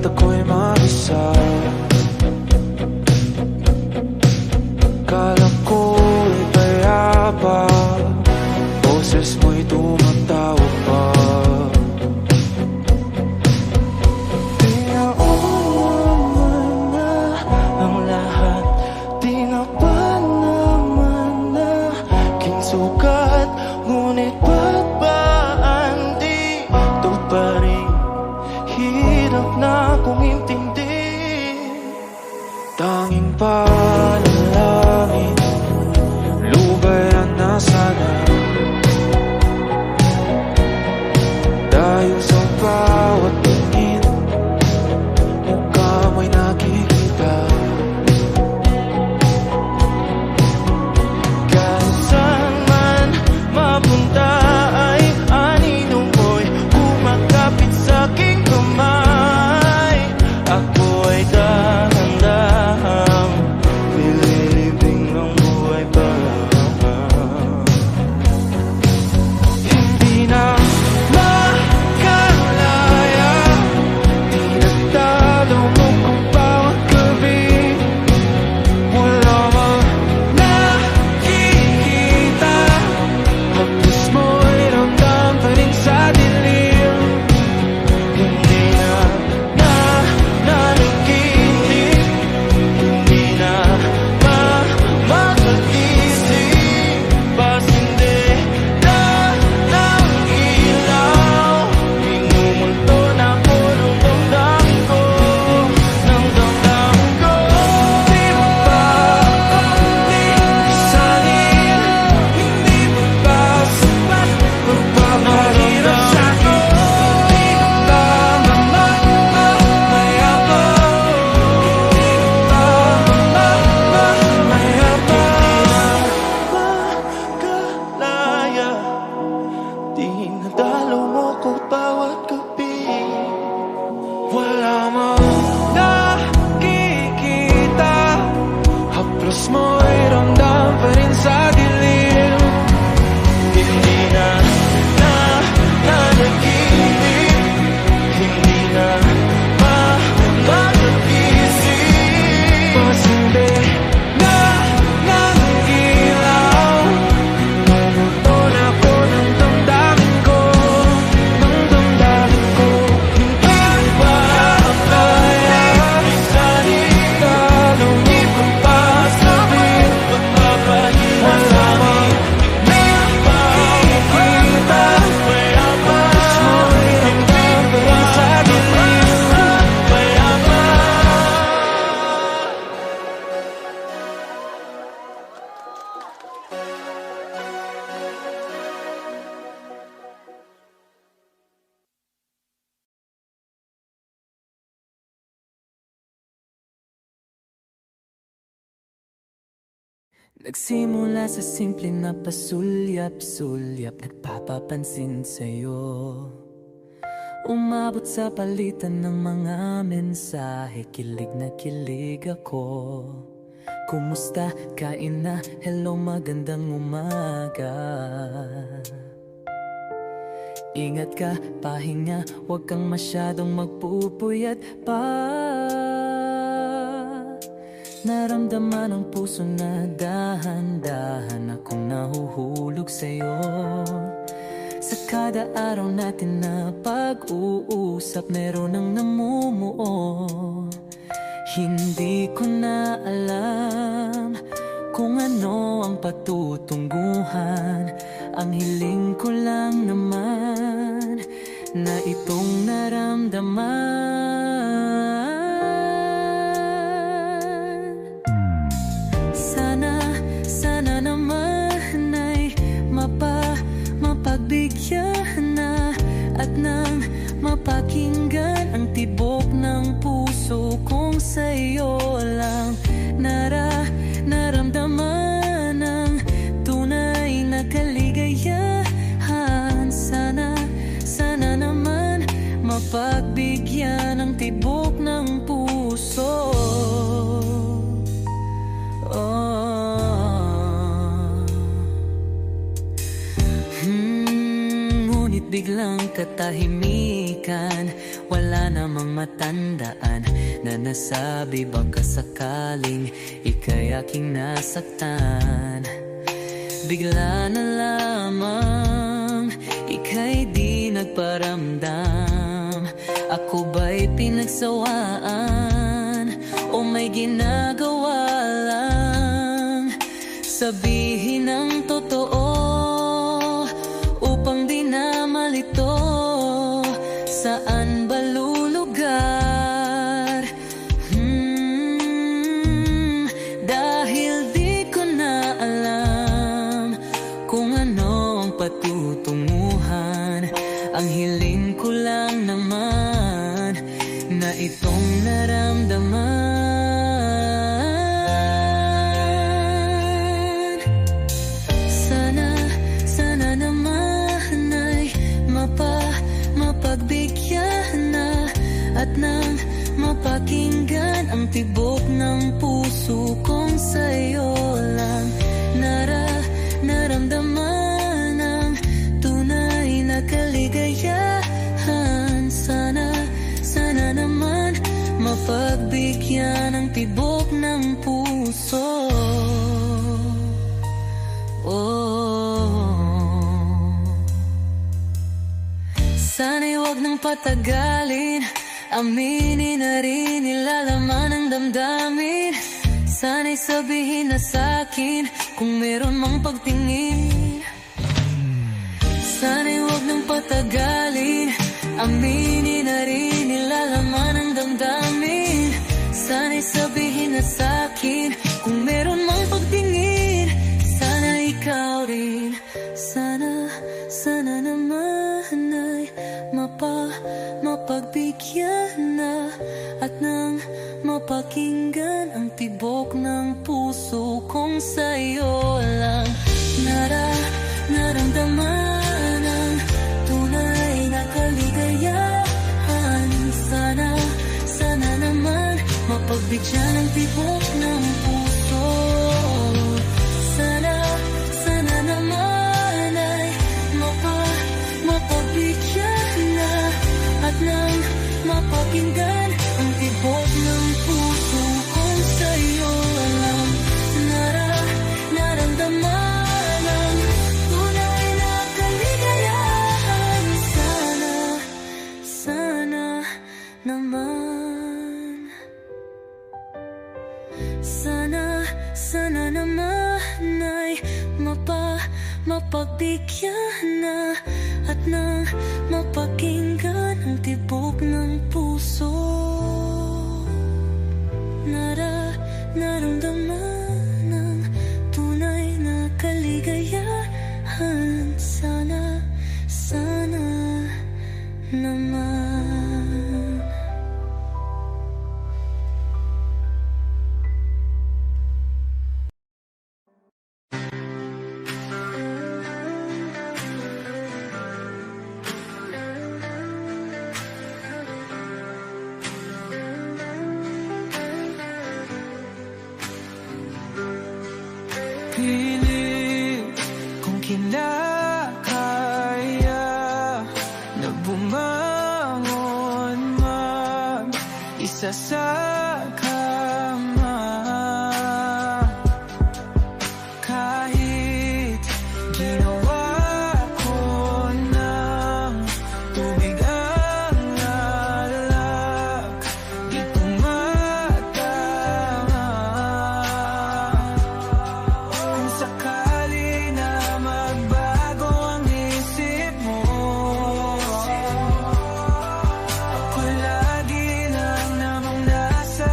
at ako'y mag-isa. Kala ko'y payapa, boses mo'y tumatawag pa. Di naman na ang lahat, di na ba naman na kinsukat, ngunit ba't ba andito pa rin? Hirap na kong intindi. Tanging panalangin, lubayan na sana. Dahil sa bawat tingin, mukha mo'y nakikita. Kahit saan man mapunta ay anino mo'y kumakapit sa aking kamay. Ako ay dahan-dahang nililibing ng buhay pa. Hindi na makalaya, di nagtalo mo kung bawat gabi. Wala mang nakikita, hapos mo'y ramdam pa rin sa dilim. Hindi na nanaginip, hindi na makakaisip, pasindi na ng ilaw. Minumulto na ako ng damdamin ko, ng damdamin ko. Di mo ba isalin? Hindi mo ba sapat magpaparamdam sa'yo? Di mo ba mamayabang? Di mo ba mamayabang? Makalaya, di nadalaw mo ko bawat gabi. Wala mang nakikita, haplos mo'y ramdam pa rin sa dilim. Hindi na nanaginip, hindi na makakaisip, pasindi na ng ilaw. Minumulto na ako ng damdamin ko, ng damdamin ko. Hindi ba kaya isalin? Hindi ko pa sabihin, magpapahirap sa amin. Hindi pa makita, kaya ba mo'y ramdam pa rin sa dilim. Kaya ba Nagsimula sa simple na pasulyap-sulyap, nagpapapansin sa'yo. Umabot sa palitan ng mga mensahe, kilig na kilig ako. Kumusta? Kain na? Hello, magandang umaga. Ingat ka, pahinga, huwag kang masyadong magpupuyat pa. Naramdaman ang puso na dahan-dahan akong nahuhulog sa'yo. Sa kada araw natin na pag-uusap, meron ang namumuo. Hindi ko na alam kung ano ang patutunguhan. Ang hiling ko lang naman na itong naramdaman. Sana naman ay mapagbigyan na at nang mapakinggan ang tibok ng puso kong sa'yo lang naramdaman ang tunay na kaligayahan. Sana naman mapagbigyan ang tibok ng puso. Ngunit biglang katahimikan, Wala namang matandaan na nasabi baka sakaling ika'y aking nasaktan. Bigla na lamang ika'y di nagparamdam. Ako ba'y pinagsawaan o may ginagawa lang? Sabihin ang totoo upang di na malito. Saan ba lulugar? Dahil di ko na alam kung ano ang patutunguhan. Ang hiling ko lang naman na itong naramdaman. Sana naman ay mapagbigyan na at nang mapakinggan ang tibok ng puso kong sa'yo lang naramdaman ang tunay na kaligayahan. Sana naman mapagbigyan ang tibok ng puso. Sana'y huwag nang patagalin, aminin na rin nilalaman ang damdamin. Sana'y sabihin na sa'kin kung meron mang pagtingin. Sana'y huwag nang patagalin, aminin na rin nilalaman ang damdamin. Sana'y sabihin na sa'kin kung meron mang pagtingin. Sana ikaw rin, sana naman ay mapagbigyan na at nang mapakinggan ang tibok ng puso kong sa'yo lang naramdaman ang tunay na kaligayahan. Sana naman mapagbigyan ang tibok ng puso. Sana naman ay mapagbigyan na at nang mapakinggan ang tibok ng puso kong sa'yo lang naramdaman ang tunay na kaligayahan. Sana naman, sana naman ay mapagbigyan na at nang mapakinggan ang tibok ng puso. Naramdaman ang tunay na kaligayahan. Sana naman. Pilit kung kinakaya na bumangon mag-isa sa kama. Kahit ginawa ko ng tubig ang alak, di tumatama. Kung sakali na magbago ang isip mo, ako lagi lang namang nasa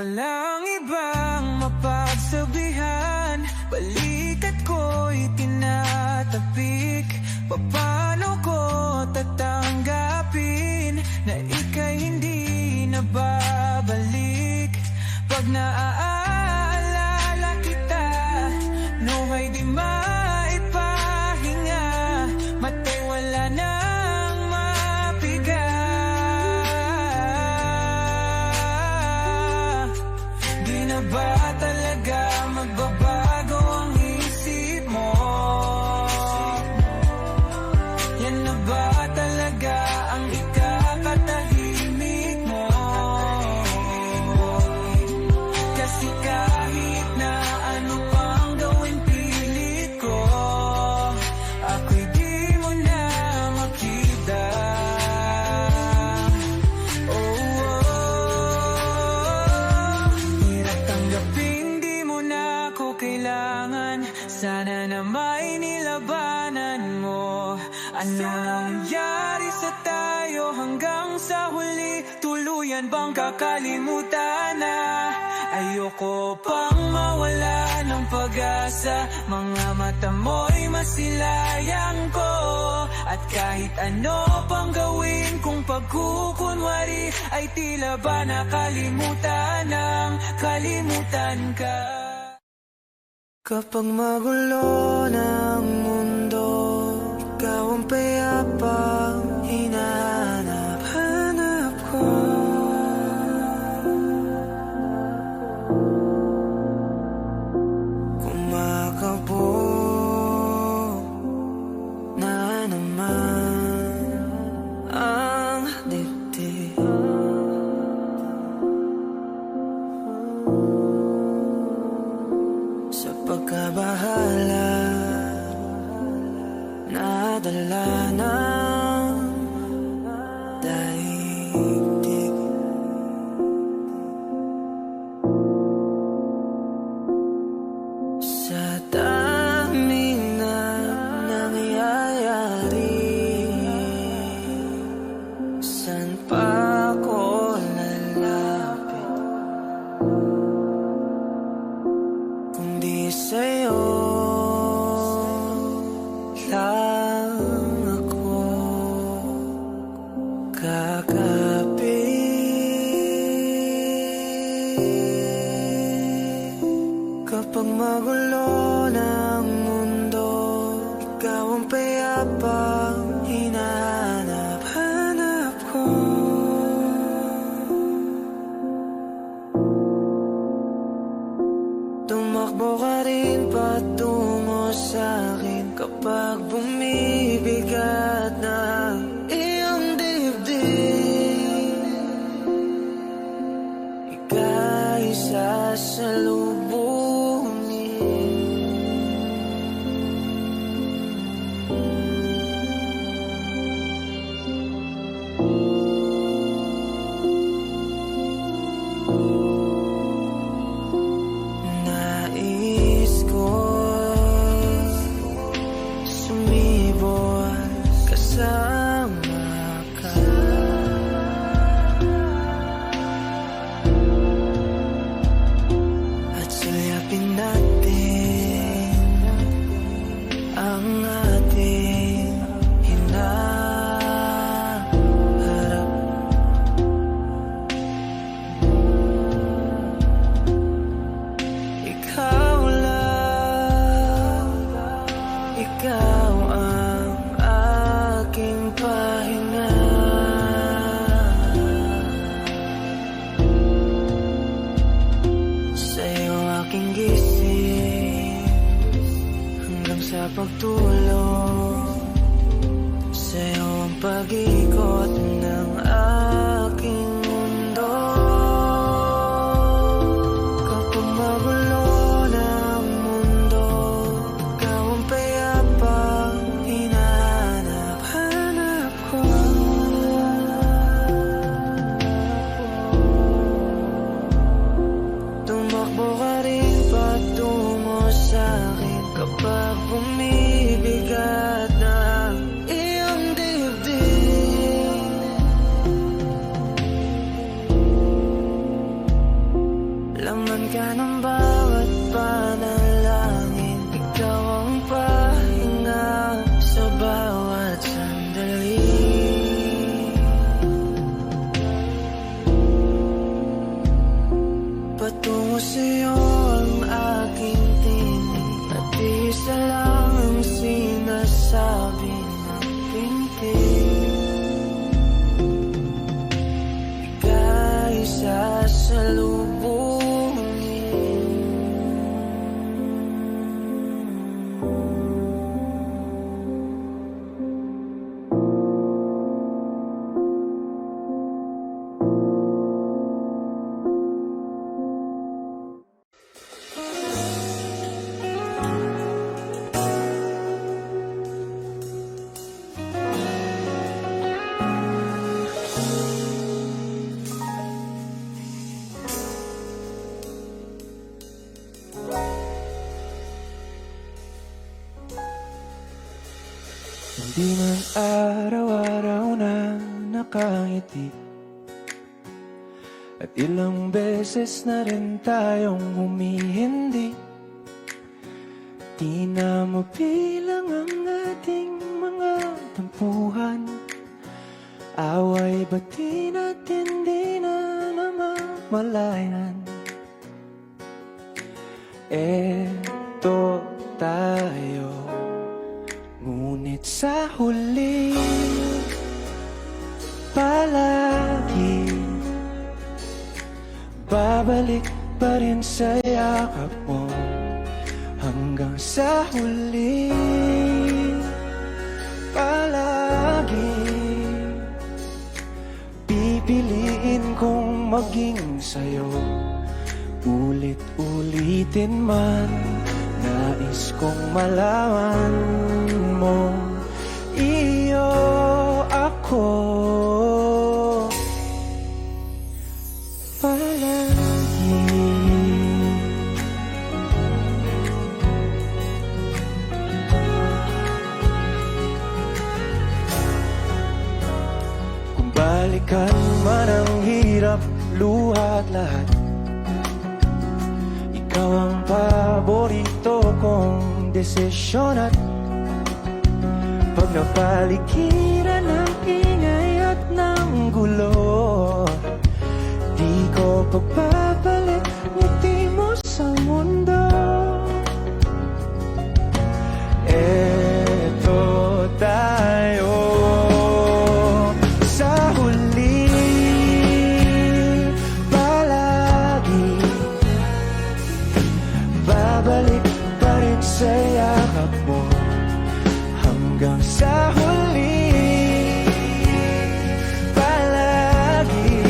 walang ibang mapagsabihan. Balikat ko'y tinatapik. Paano ko tatanggapin na ika'y hindi na babalik? Pag naaalala kita, nawa'y di maipahinga. Mata'y wala nang mapiga. Di na ba talaga magbabago ang isip mo? Yan na ba talaga ang ikakatahimik mo? Kasi kahit na ano pang gawin pilit ko, ako'y di mo na makita. Hirap tanggapin di mo na ako kailangan. Sana na may nilabanan mo. Ano nangyari sa tayo hanggang sa huli? Tuluyan bang kakalimutan na? Ayoko pang mawala ng pag-asa. Mga mata mo'y masilayang ko. At kahit ano pang gawin kung pagkukunwari, ay tila ba nakalimutan ng kalimutan ka. Kapag magulo ng mundo, ikaw ang payapang hinahanap-hanap ko. Kumakabog na naman ang dibdib. Sa pagkabahala, nadala ng daigdig. Sa dami na nangyayari, saan pa ko lalapit kundi sa'yo lang ako kakapit. Kapag magulo ng mundo, ikaw ang payapang hinahanap-hanap ko. Tumakbo ka rin patungo sa'kin kapag bumibigat na iyong dibdib. Ika'y sasalubungin. Nais ko sumibol kasama ka. At sulyapin natin ang ating hinaharap. Ikaw lang, ikaw ang aking pahinga. Sa'yo aking gising hanggang sa pagtulog. Sa'yo ang pag-ikot ng aking mundo. Kapag magulo ng mundo, ikaw ang payapang hinahanap-hanap ko. Tumakbo ka rin patungo sa'kin kapag bumibigat na iyong dibdib. Hindi man araw-araw na nakangiti, at ilang beses na rin tayong humihindi. Di na mabilang ang ating mga tampuhan, away bati natin di na namamalayan. Eto tayo, ngunit sa huli palagi babalik pa rin sa yakap mo. Hanggang sa huli palagi pipiliin kong maging sa'yo. Ulit-ulitin man, nais kong malaman mo, iyo ako palagi. Kung balikan man ang hirap, luha at lahat, ikaw ang paborito kong desisyon. At pag napaligiran ng ingay at ng gulo, di ko pagpapalit ngiti mo sa mundo. Eto tayo sa huli palagi, babalik pa rin sa yakap mo. Hanggang sa huli palagi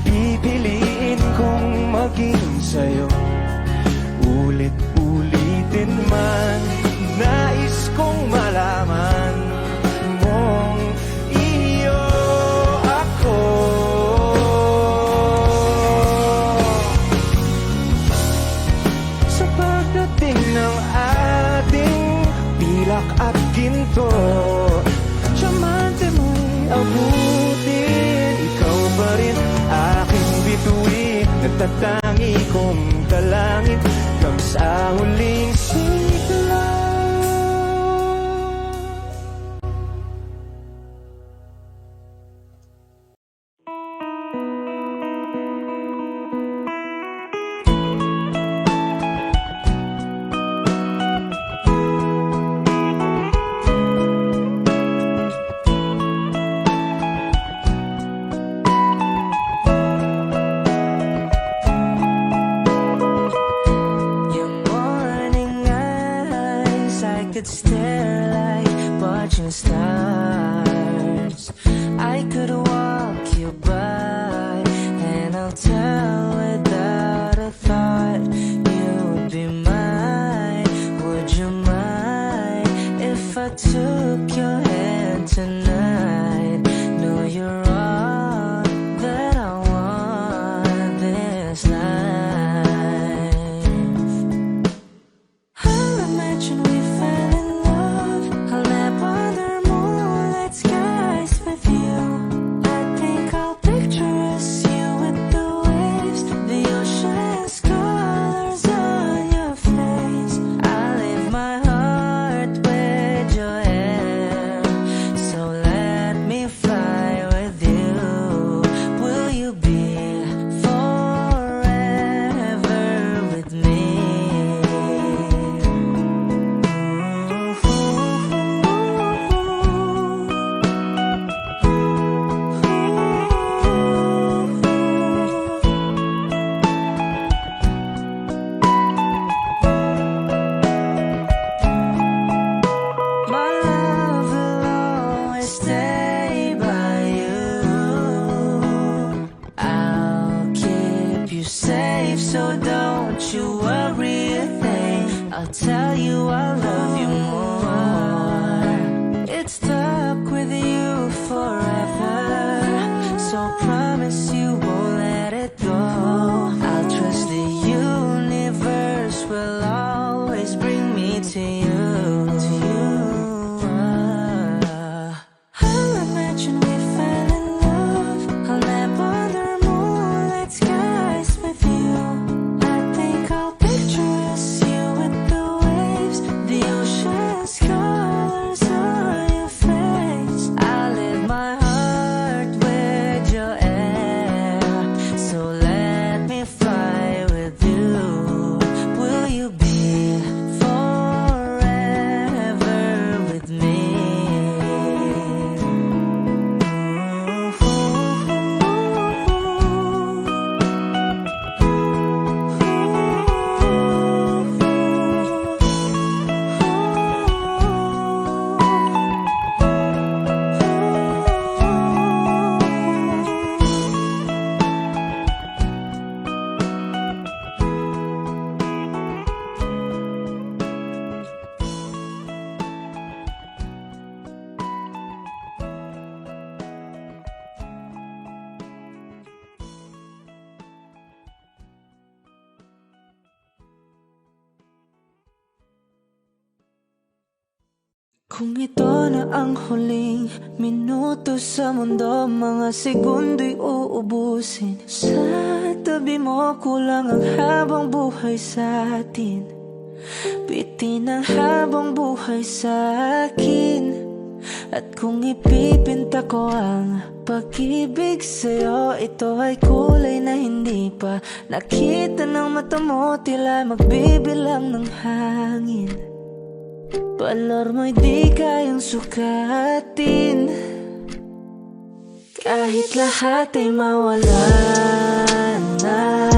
pipiliin kong maging sa'yo. Ulit-ulitin man, nais kong malaman mong iyo ako. Sa pagdating ng ating pilak at ginto, tiyamante mo'y abutin, ikaw pa rin aking bituin. Nagtatangi kong dalangin hanggang sa huling sigla. Could stare like watching stars. I could walk you by, and I'll tell without a thought you would be mine. Would you mind if I took your hand tonight? No, you're all that I want this life. I'll imagine we fell in love. I'll nap under moonlight skies with you. I think I'll picture us, you with the waves, the ocean's colors on your face. I'll leave my heart with your hair, so let Kung ito na ang huling minuto sa mundo, mga segundo'y uubusin. Sa tabi mo kulang ang habang buhay sa atin. Bitin ang habang buhay sa akin. At kung ipipinta ko ang pag-ibig sa'yo, ito ay kulay na hindi pa nakita ng mata mo, tila magbibilang ng hangin. Balor mo'y di kayang sukatin, kahit lahat ay mawala na.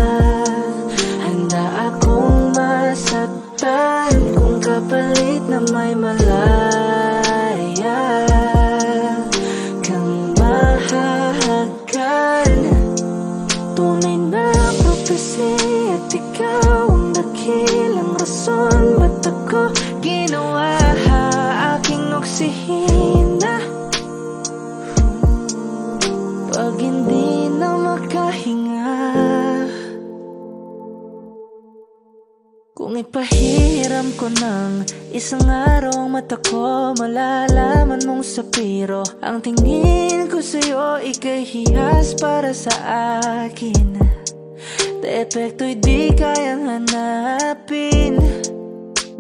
Handa akong masaktan kung kapalit na may malaya kang mahahagan. Tunay na prophecy at ikaw ang dakilang rason. Ba't ako ginawa aking oksihina pag hindi na makahinga? Kung ipahiram ko ng isang araw ang mata ko, malalaman mong sapiro ang tingin ko sa'yo, ika'y hiyas para sa akin. Depekto'y di kayang hanapin,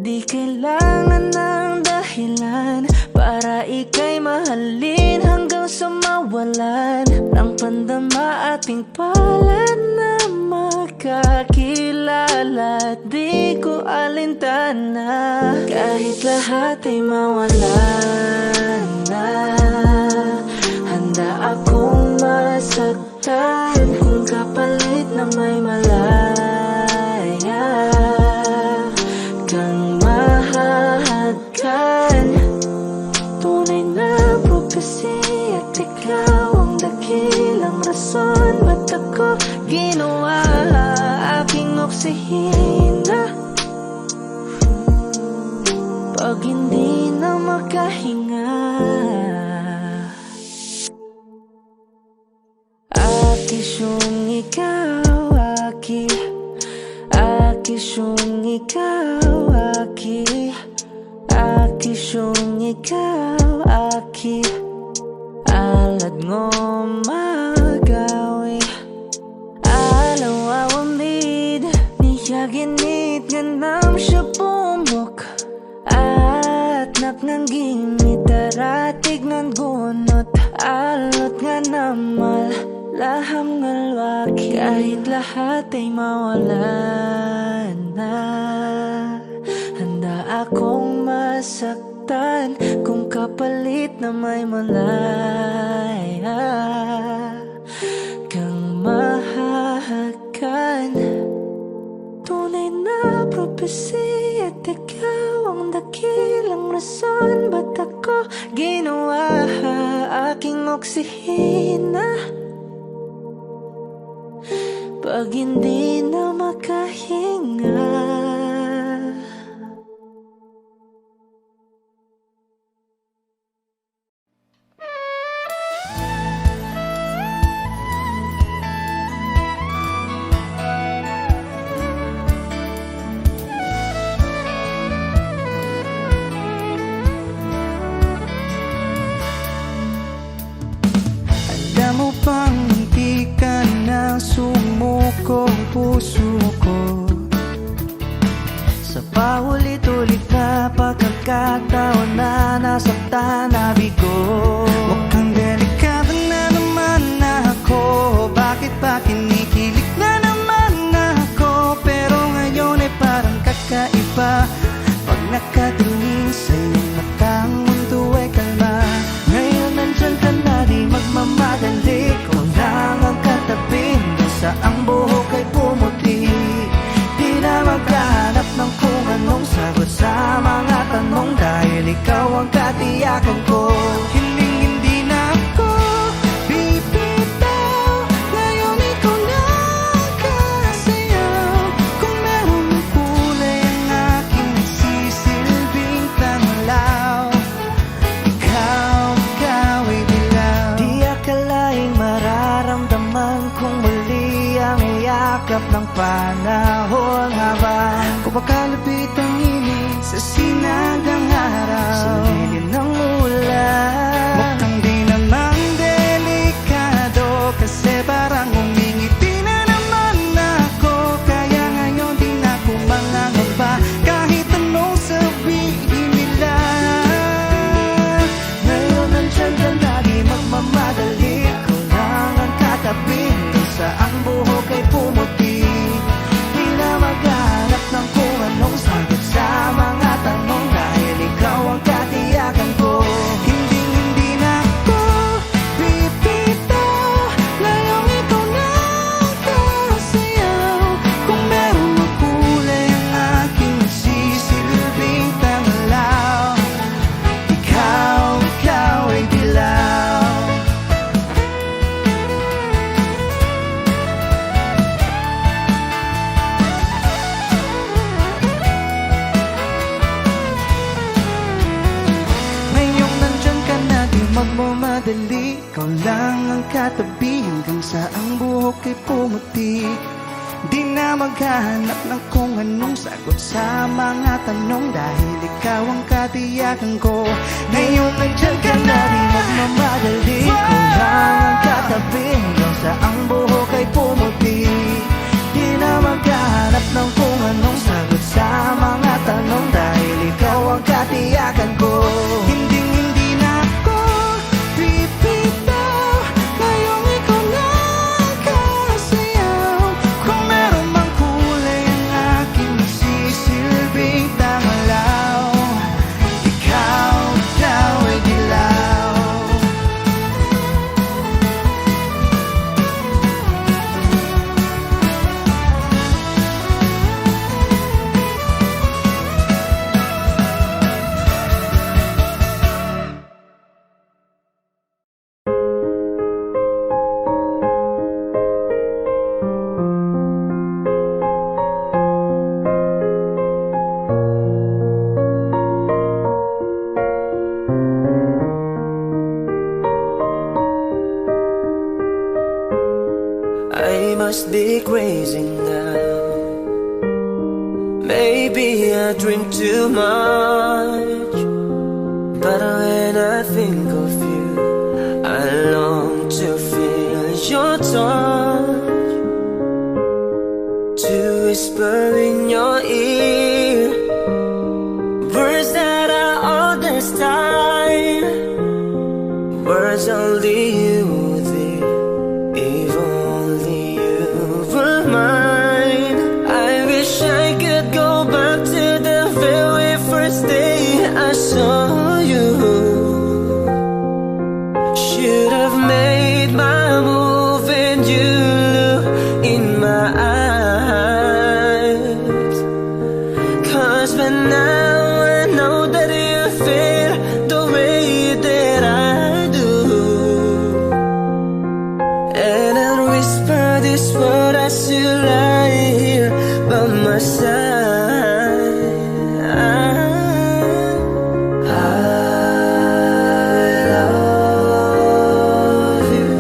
di kailangan ng dahilan para ika'y mahalin hanggang sa mawalan ng pandama ating palad na makakilala. Di ko alintana kahit lahat ay mawalan na. Handa akong masaktan kung kapalit na may malaya kang mahahagan. Tunay na prophecy at ikaw ang dakilang rason. Ba't ako ginawa aking oksihina pag hindi na makahinga? Akisyong ikaw, aki. Akisyong ikaw, aki. Akisyong ikaw, aki. Alad ngo magawi alaw awamid niyaginit ganam siya pumok at naknangging itaratig ng gunot alot nga namal laham ngalwaki. Kahit lahat ay mawalan na, handa akong masaktan kung kapalit na may malaya kang mahahagan. Tunay na prophecy at ikaw ang dakilang rason. Ba't ako ginawa aking oksihina pag hindi na makahinga? Alam mo bang hindi ka na sumukong puso ko sa paulit-ulit na pagkakataon na nasaktan na bigo? Mukhang delikado na naman ako, bakit ba kinikilig na naman ako? Pero ngayon ay parang kakaiba pag nakatingin sa iyong matang, mundo ay kalma. Ngayon nandyan ka na, di magmamadali, kung lang ang katabi sa ang buhok ay pumuti. Di na maghahanap ng kung anong sagot sa mga tanong, dahil ikaw ang katiyakan ko. Hindi na ako bibitaw, ngayon ikaw na kasayaw. Kung merong kulay ang aking sisilbing tanglaw, ikaw ay dilaw. Di akalaing mararamdaman kung muli ang yakap ng panahon habang kumakalapit ang init sa sinagdang araw. Sa lilim na magmamadali, ikaw lang ang katabi hanggang sa ang buhok ay pumuti. Di na maghahanap ng kung anong sagot sa mga tanong, dahil ikaw ang katiyakan ko. Ngayon nandyan ka na, di magmamadali, ikaw lang ang katabi hanggang sa ang buhok ay pumuti. Di na maghahanap ng kung anong sagot sa mga tanong, dahil ikaw ang katiyakan ko. Hindi na ako pipitaw, ngayong ikaw na ang kasayaw. Kung meron mang kulay ang aking magsisilbing tangalaw, ikaw daw ay dilaw. I must be crazy now. Maybe I drink too much, but when I think of you, I long to feel your touch, to whisper in your ear words that I understand, words only you did. If only you were mine. I wish I could go back to the very first day I saw you. Should have made my move and you look in my eyes. 'Cause by now I know that you feel the way that I do. And I'd whisper this word as you lie here by my side. I love you.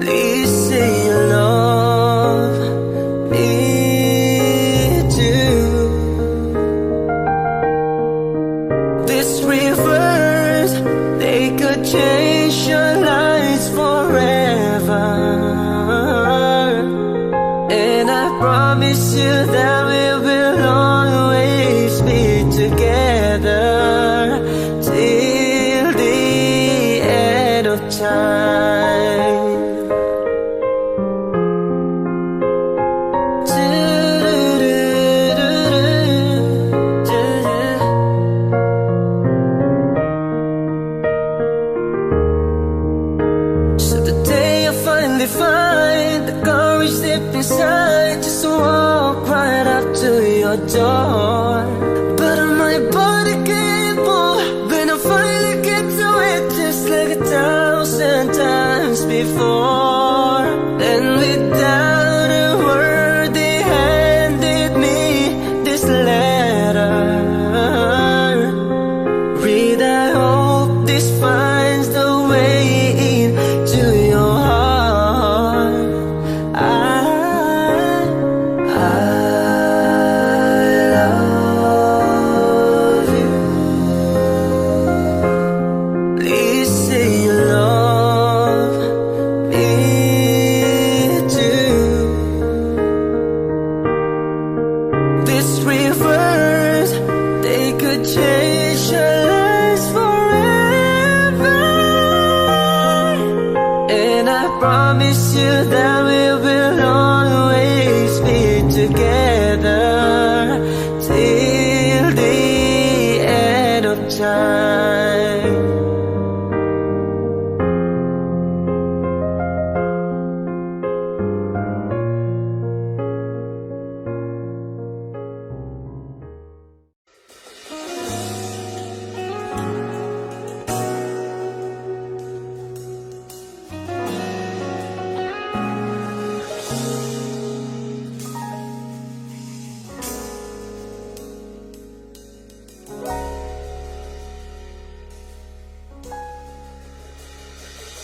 Please say you love me too. These rivers, they could change your lives forever. And I promise you that we will always be together till the end of time. So the day I finally find the courage deep inside, just to walk right up to your door. But my body can't move when I finally get to it, just like 1,000 times before. And without a word, they handed me this letter. Read, I hope this finds the way into your heart. I love you. Please say you love me too. These rivers, they could change your lives forever. And I promise you that we will always be together till the end of time.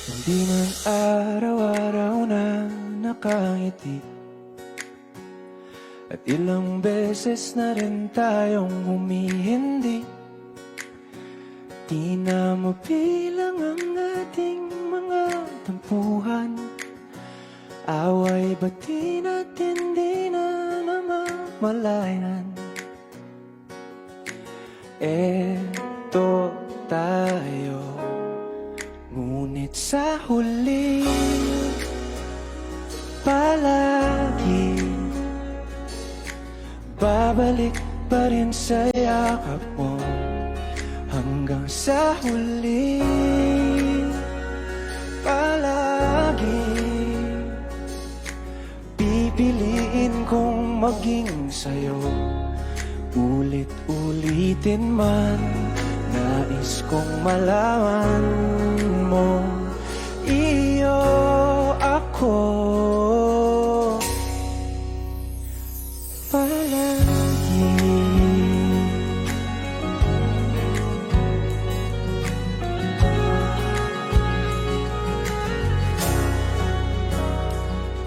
Hindi man araw-araw na nakangiti, at ilang beses na rin tayong humihindi. Di na mabilang ang ating mga tampuhan. Away ba't di natin di na namamalayan? Eto tayo, ngunit sa huli palagi babalik pa rin sa yakap mo. Hanggang sa huli palagi pipiliin kong maging sa'yo. Ulit-ulitin man, nais kong malaman mo, iyo ako palagi.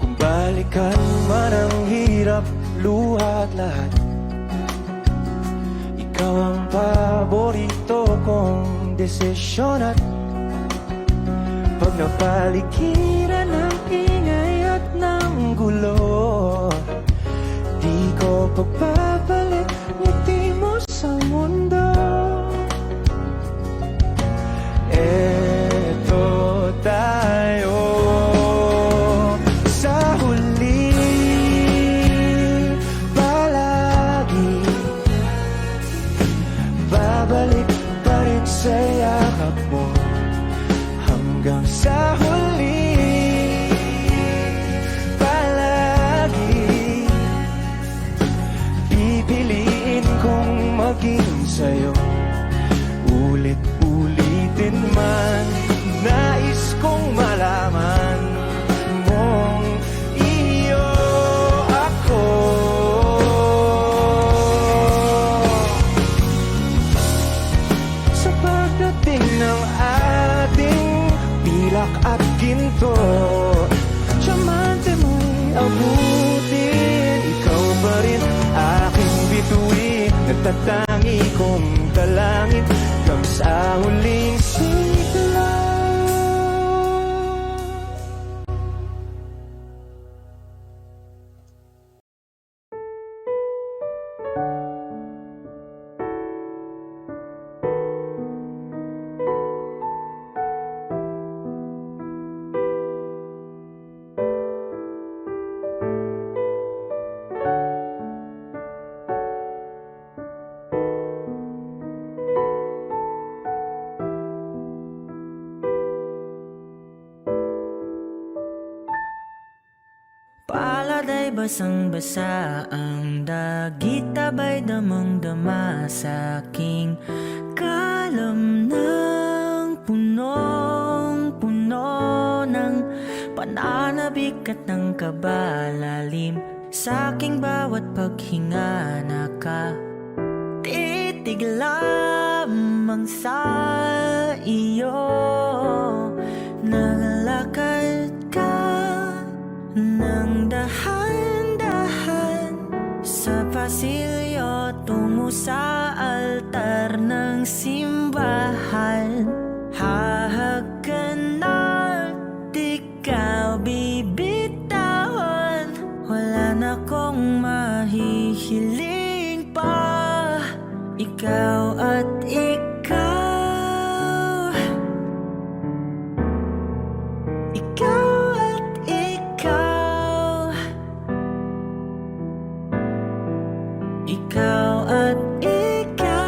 Kung balikan man ang hirap, luha at lahat, ikaw ang paborito kong desisyon. At pag napaligiran ng ingay at ng gulo, di ko pagbabalik ngiti mo sa mundo. Eto tayo sa huli palagi, babalik pa rin sa yakap mo. Hanggang sa huli palagi pipiliin kong maging sa'yo. Ulit-ulitin man, nais kong malaman mong iyo ako. Sa pagdating ng ating pilak at ginto, diamante mo'y abutin. Ikaw pa rin aking bituin, nagtatangi kong talangin hanggang sa huling sigla. Palad ay basang-basa, ang dagit abay damang-dama sa aking kalam ng punong-puno ng pananabik at ng kabalalim. Sa aking bawat paghinga nakatitig lamang sa iyo. Naglakad ka nang dahan-dahan sa pasilyo tungo sa altar ng simbahan. Hahagan at ikaw bibitawan, wala na kong mahihiling pa. Ikaw at ikaw, ikaw at ikaw, ikaw at ikaw,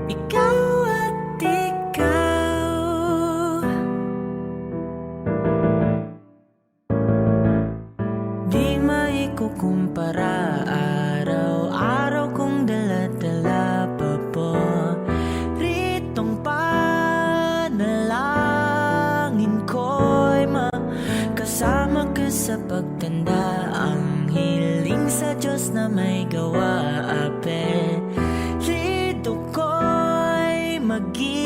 ikaw at ikaw. Di maikukumpara, araw-araw kong dala-dala pa po ritong panalangin ko'y makasama ka sa pagtanda. Ang hiling sa Diyos na may gawa, apelido ko'y maging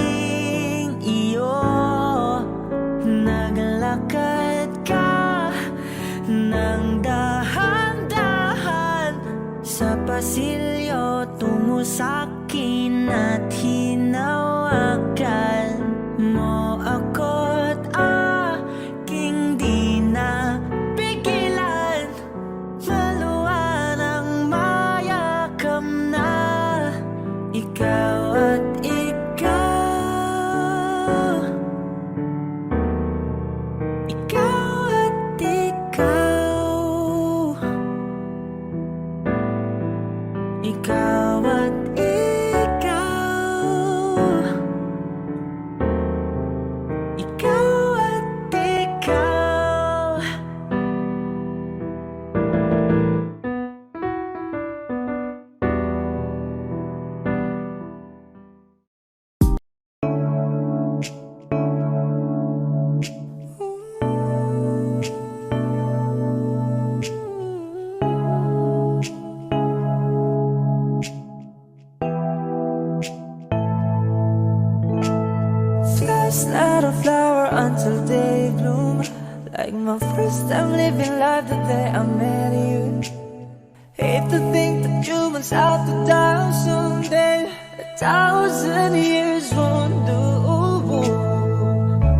sa'kin at hinawakan mo ako't aking di na pigilan. Maluwan ang mayakap na ikaw at ikaw. Ikaw at ikaw. Ikaw at ikaw. Ikaw at ikaw. Just not a flower until they bloom. Like my first time living life the day I met you. Hate to think that humans have to die someday. 1,000 years won't do.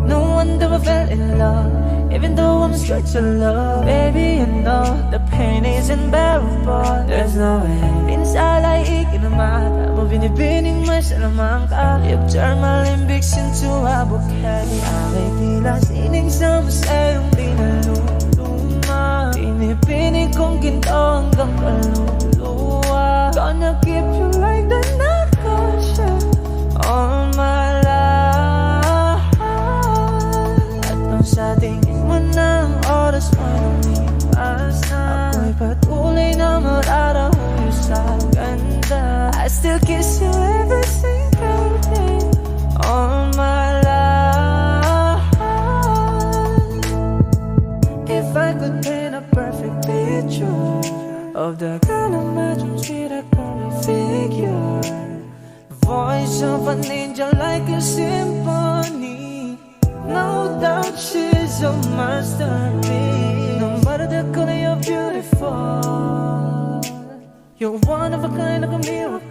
No wonder I fell in love, even though I'm scared to love. Baby, you know the pain is unbearable. There's no way minsan ay ikinamata mo, binibining mo sa lamang ka. You've turned my limbics into a bouquet. Ako'y tila sining sa musayong pinaluluma. Pinipinig kong ginto hanggang kaluluwa. Gonna keep you like the narcosya all my life. At nung sa tingin mo na ang oras mo lumipas na, ako'y patuloy na mararahuyo sa ganda. I still kiss you every single day all my life. If I could paint a perfect picture of the kind of my dreams with a perfect figure, voice of an angel like a symphony. No doubt she's a masterpiece. No matter the color, you're beautiful. You're one of a kind, like a miracle.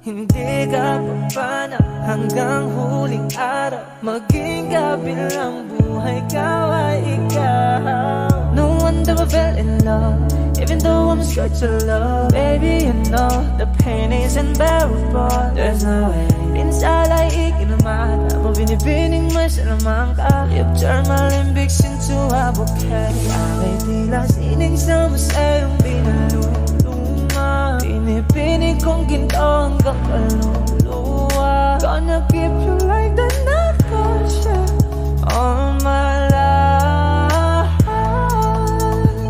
Hindi ka papana hanggang huling araw. Maging gabi lang buhay ka ay ikaw. No wonder I fell in love, even though I'm scared to love. Baby, you know the pain is unbearable. There's no way minsan ay ikinamata mo, binibining mo sa lamang ka. You've turned my limbics into a bouquet. Ako'y tila sining sa musayong pinaluluma. Pinipinig kong ginto hanggang kaluluwa. Gonna keep you like the narcosya all my life.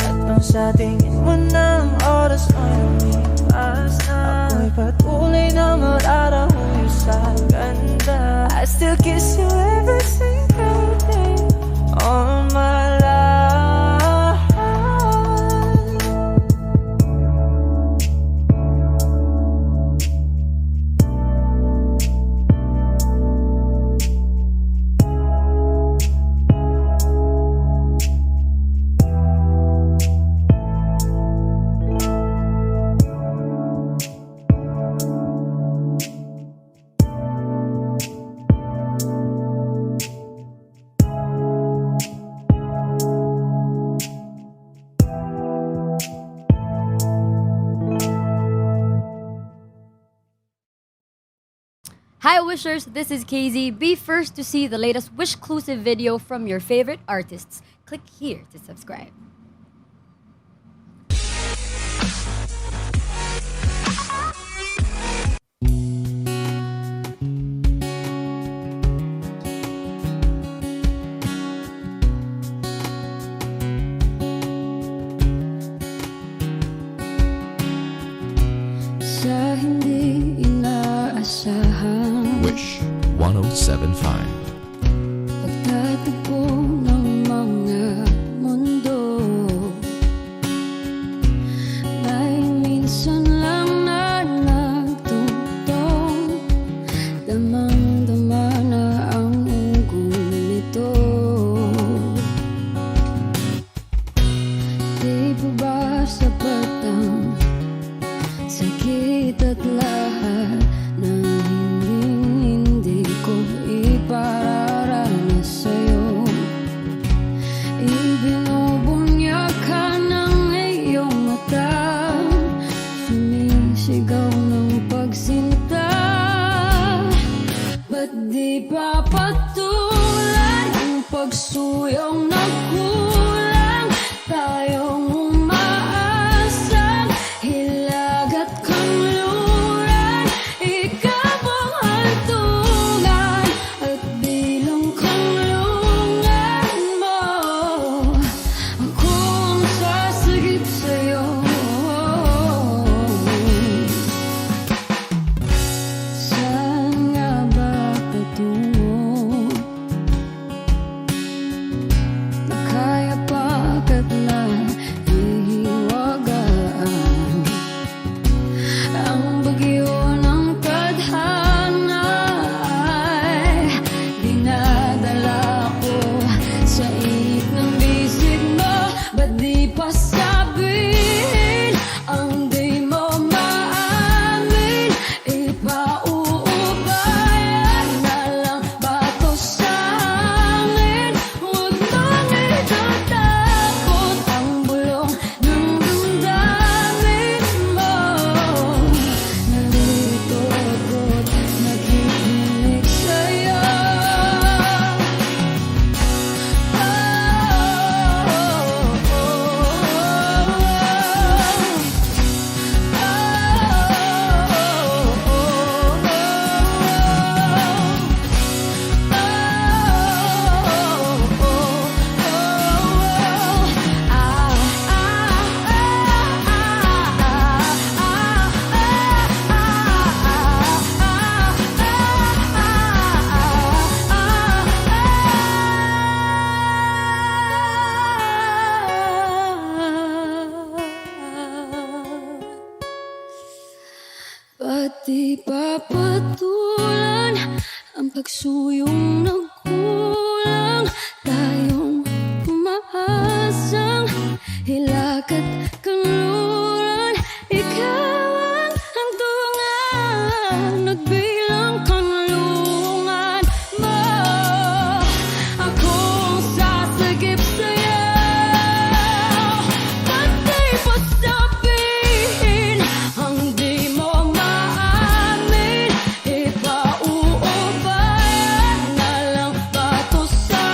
At nung sa tingin mo na ang oras mo lumipas na, ako'y patuloy na mararahuyo sa ganda. I still kiss you every single day all my life. Hi Wishers, this is KZ. Be first to see the latest Wishclusive video from your favorite artists. Click here to subscribe. Sa hindi inaasahan, Wish 1075. pagtatagpo ng mga mundo, may minsan lang na nagtutong, damang-dama na ang unggoy nito. Di ba ba sapat ang sakit at lahat na hindi ko ipararanas sa'yo. Ibinubunyag ka ng iyong mata, sumisigaw ng pagsinta. Ba't di pa patulan ang pagsuyong nagkulang? Tayong umaasang hilag at kanluran, ikaw ang hantungan at bilang kanlungan mo. Akong sasagip sa'yo. Saan nga ba patungo? Nakaya pagkat na ihiwagaan ang bagyo ng tadhana ay dinadala ko sa init ng bisig mo. Ba't di pa sabihin ang di mo maamin? Ipauubayan na lang ba to sa akin? Huwag mong itatakot ang bulong ng damdamin mo. Narito ako't nakikinig sa'yo. Ba't di pa patulan ang pagsuyong nagkulang? Tayong umaasang hilag at kanluran, ikaw ang hantungan at bilang kanlungan mo. Akong sasagip sa'yo. Ba't di pa sabihin ang di mo maamin? Ipauubayan na lang ba to sa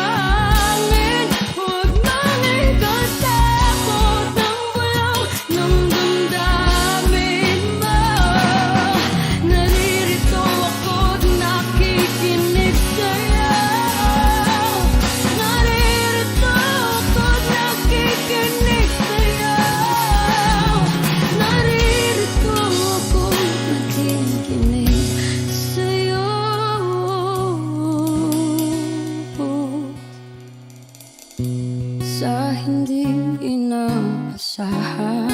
akin? Huwag mong ikatakot ang bulong ng damdamin mo. Naririto ako't nakikinig sa'yo. Naririto ako't nakikinig sa'yo. Naririto ako't nakikinig sa'yo. Sa hindi inaasahan,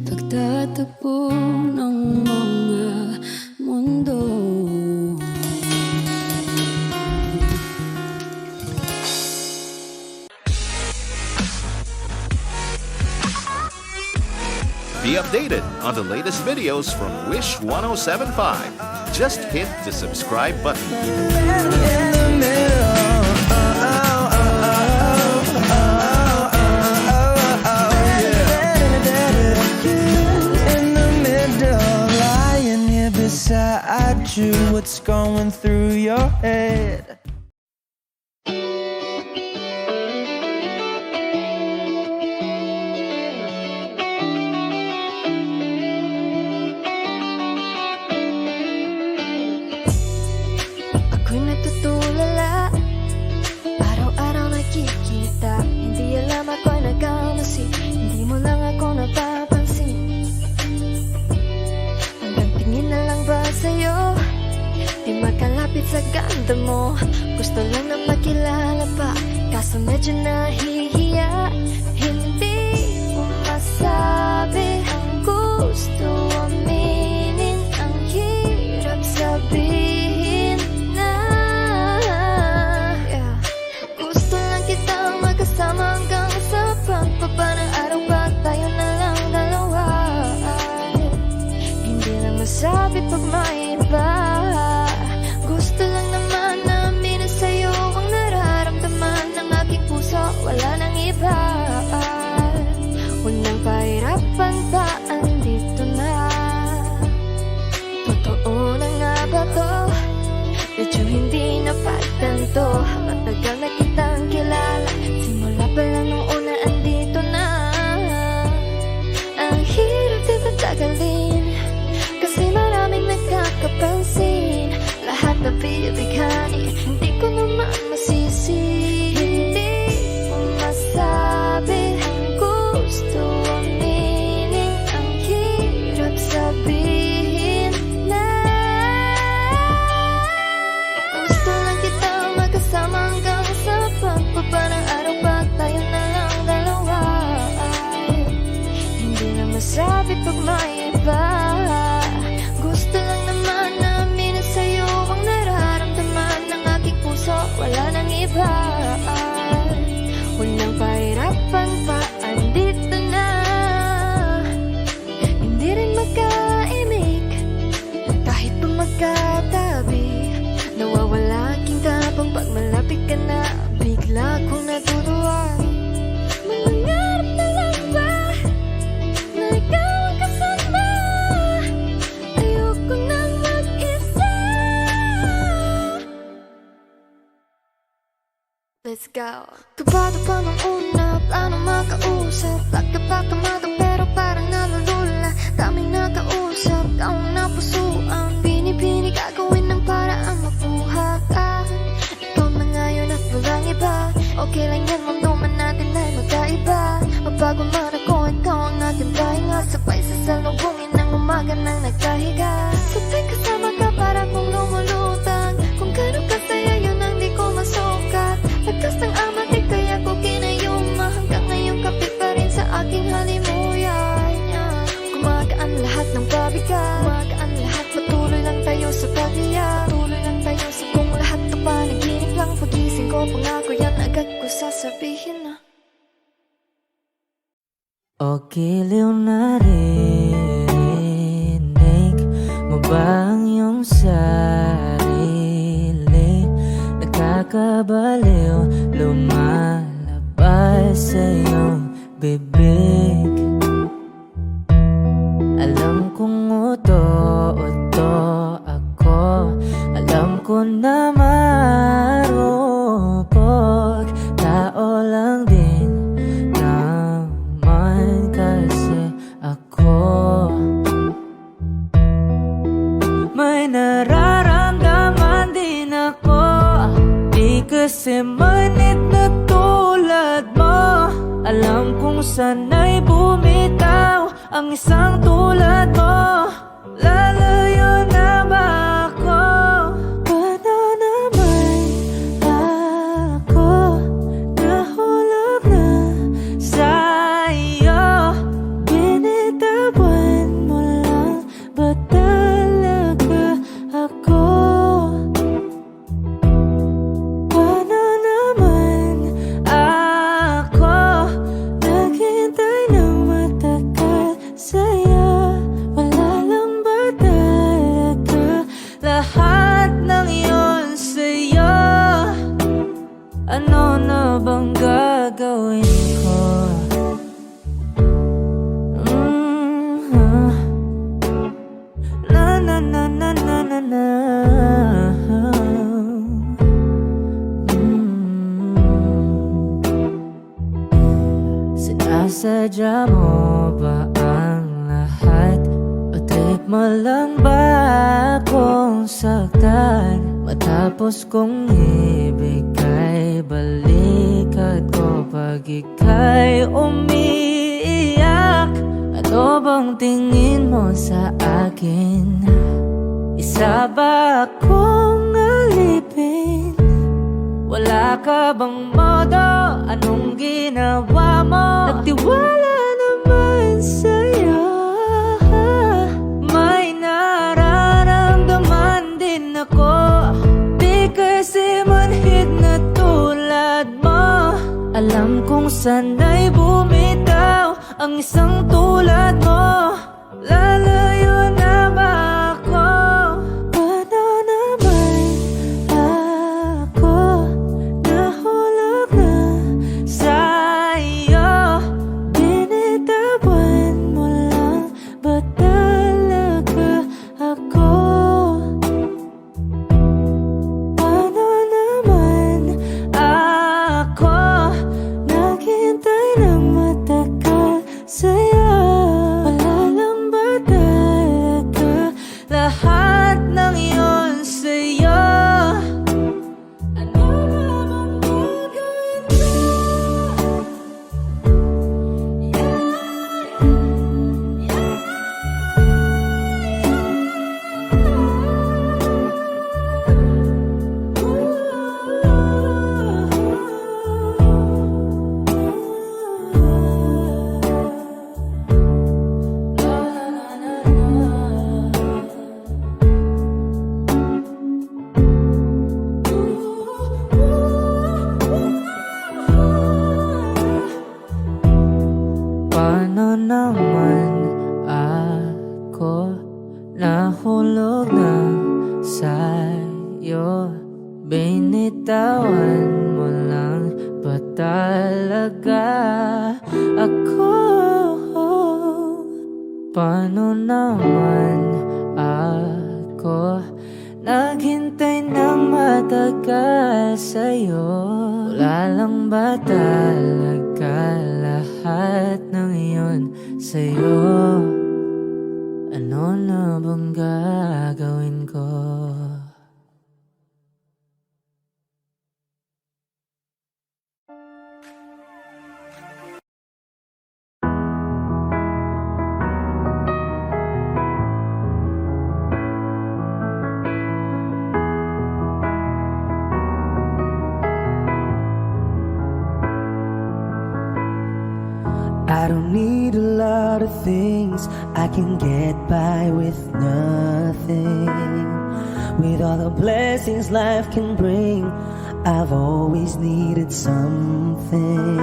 pagtatagpo ng mga mundo. Be updated on the latest videos from Wish 1075. Just hit the subscribe button. In the middle, lying here beside you. What's going through your head? Ako'y natutulala, araw-araw nakikita. Hindi alam ako'y nagkamasi, hindi mo lang ako napapansin. Hanggang tingin na lang ba sa'yo, di makalapit sa ganda mo. Gusto lang na makilala pa, kaso medyo nahihiya. Hindi mo masabi ang gusto aminin, ang hirap sabihin na. Gusto lang kitang magkasama hanggang sa pagpapa ng araw pa tayo na lang Let's go. Kabado pa nung una, plano makausap. Pagkapakamado pero parang nalulula. Daming nakausap, taong napusuan. Pinipini gagawin ng paraan makuha ka. Ikaw na ngayon at walang iba. Okay lang yan, mundo man natin ay magkaiba. Mabago man ako, ikaw ang aking pahinga. Sabay sa salubungin ng umaga nang nagkahiga. Sabay kasama ka para kong lumulutang. Kung gano'n kasaya yun ang di ko masukat. Lagkas ng ama di kaya ko kinayuma. Hanggang ngayon kapit pa rin sa aking halimuyan. Gumagaan lahat ng pabigat. Gumagaan lahat, patuloy lang tayo sa pag-iyak. Patuloy lang tayo sa kung lahat to panaginip lang. Pagising ko, pangako yan agad ko sasabihin na. O giliw na rinig mo ba ang iyong sarili? Nakakabaliw, lumalabas sa iyong bibig. Alam kong uto-uto ako. Alam ko na marupok. Tao lang din naman kasi ako. May nararamdaman din ako. Di kasi manit na tulad mo. Alam kong sana'y bumitaw ang isang tulad mo. Lalayo na ba ako? Paano naman ako nahulog na sa'yo? Binitawan mo lang ba talaga ako? Paano naman ako naghintay ng matagal sa'yo? Wala lang ba talaga lahat ng yun sa'yo? Ano na bang gagawin ko? Na na na na na na na. Sinasadya mo ba ang lahat? O trip mo lang ba akong saktan? Matapos kong ibigay balikat ko pag ika'y umiiyak. Ano bang tingin mo sa akin? Isa ba akong alipin? Wala ka bang modo? Anong ginawa mo? Nagtiwala naman sa'yo. May nararamdaman din ako. Di kasi manhid na tulad mo. Alam kong sana'y bumitaw ang isang tulad mo. Lalayo na ba ako? Paano naman ako nahulog na sa'yo? Binitawan mo lang ba talaga ako? Paano naman ako naghintay ng matagal sa'yo? Wala lang ba talaga lahat ng yun sa'yo? Ano na bang gagawin ko? Paano naman ako nahulog na sa'yo? Binitawan mo lang ba talaga ako? Paano naman ako naghintay ng matagal sa'yo? Wala Akala ba talaga lahat ng iyon sa'yo? Ano na bang gagawin ko? I don't need a lot of things, I can get by with nothing. With all the blessings life can bring, I've always needed something.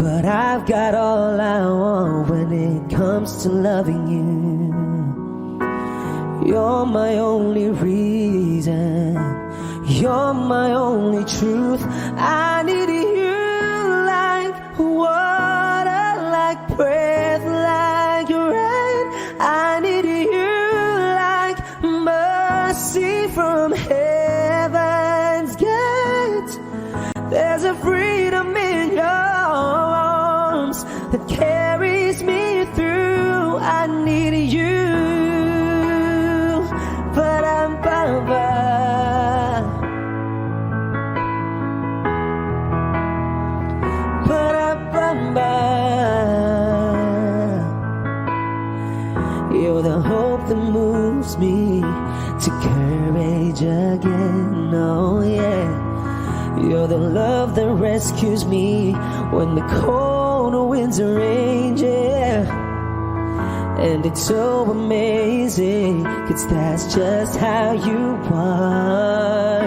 But I've got all I want when it comes to loving you. You're my only reason, you're my only truth. I need you like water, like breath, like rain. I need you like mercy from heaven's gate. There's a freedom in your arms that carries me through. I need you, but I'm You're the hope that moves me to courage again, oh yeah. You're the love that rescues me when the cold winds rage, yeah. And it's so amazing, 'cause that's just how you are.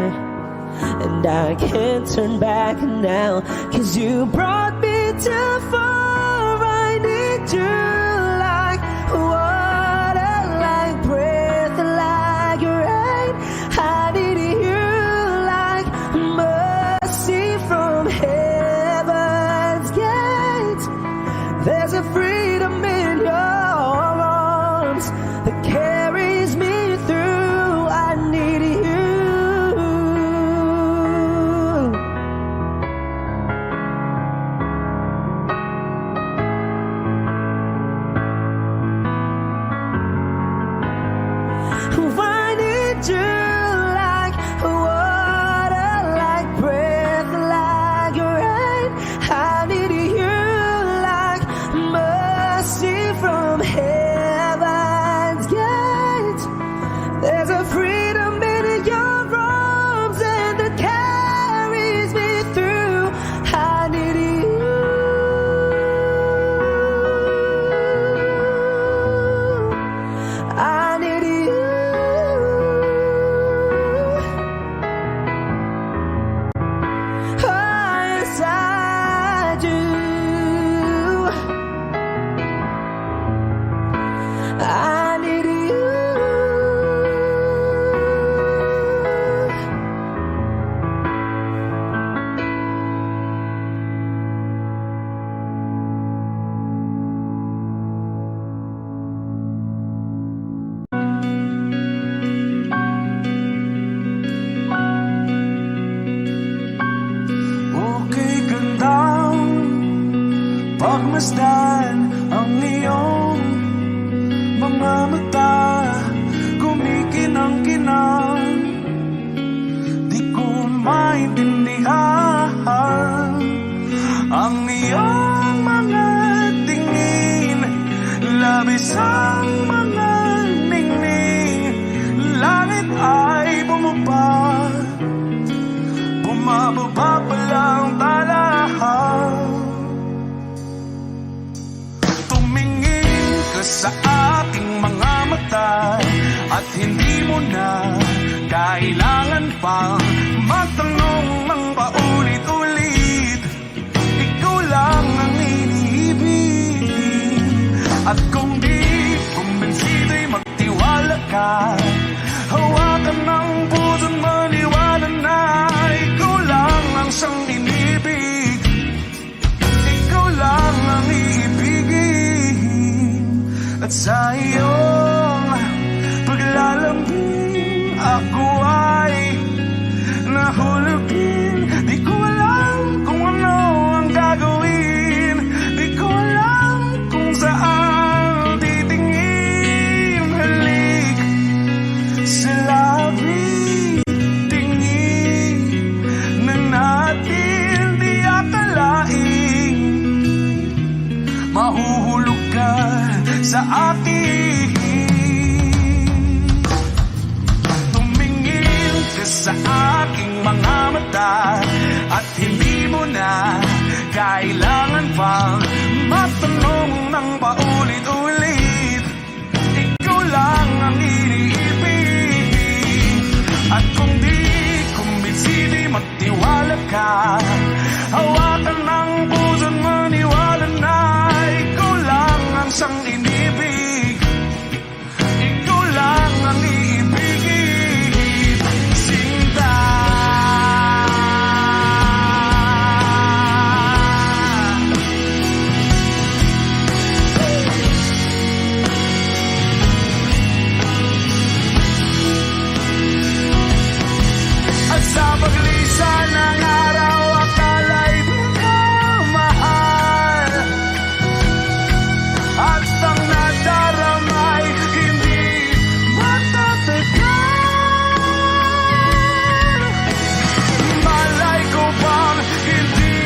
And I can't turn back now, 'cause you brought me too far. I need you like water, like breath, like rain. I need you like mercy from heaven's gate. There's a freedom in your arms that carries me through. I need you. I need you like water, like breath, like rain. I need you like mercy from heaven's gate. There's a freedom in your arms and it carries me through. I need you. I need you. I need you. Okay gandang pagmasdan ang iyong mga mata, kumikinang-kinang. Di ko maintindihan ang iyong mga tingin, labis ang mga ningning. Langit ay bumaba, bumababa pa lang talahan. Tumingin ka sa aking mga mata at hindi mo na kailangan pang magtanong ng paulit-ulit. Ikaw lang ang iniibig, at kung di kumbinsido'y magtiwala ka. Hawakan ng puso't maniwala na ikaw lang ang siyang inibig. Ikaw lang ang iibigin, at sa iyong paglalambing ako ay nahulugin. Di ko sa akin. Tumingin ka sa aking mga mata at hindi mo na kailangan pang matanong ng paulit-ulit. Ikaw lang ang iniibig. At kung di kumbinsi, di magtiwala ka. Hawakan ng puso't maniwala na ikaw lang ang siyang inibig. Ikaw lang ang iibigin, Sinta. At sa paglisan ng araw, akala'y di ka mahal. At ang nadaramay hindi matatagal. Malay ko bang hindi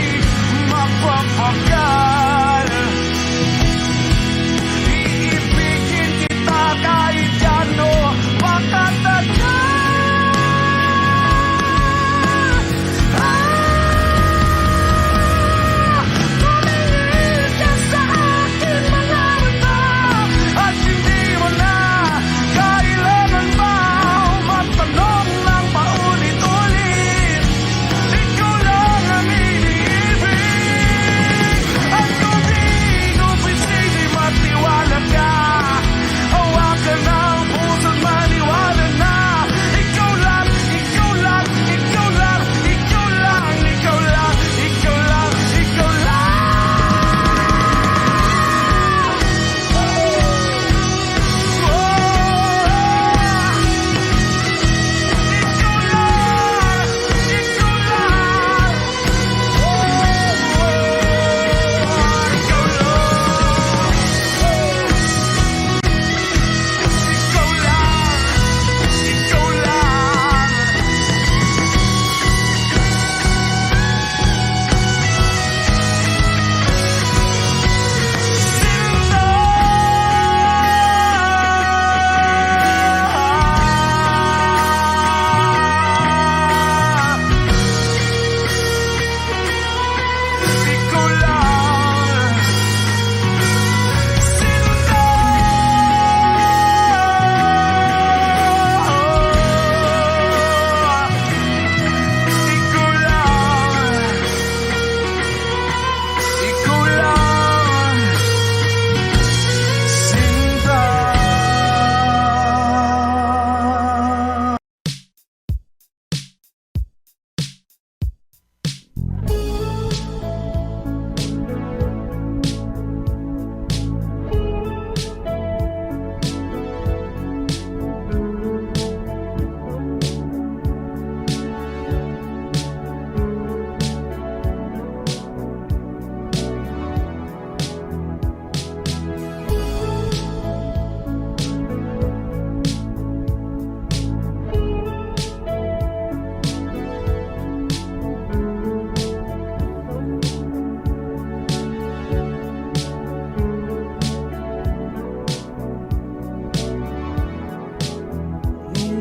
mapapagal. Iibigin kita kahit gano pakatagal. Tumingin ka sa akin mga mata at hindi mo na kailangan pa matanong ng paulit-ulit. Ikaw lang ang iniibig. At kung di kumbinsi, di matiwala ka. Hawakan ng puso't maniwala na ikaw lang, ikaw lang, ikaw lang, ikaw lang, ikaw lang, ikaw lang, ikaw lang.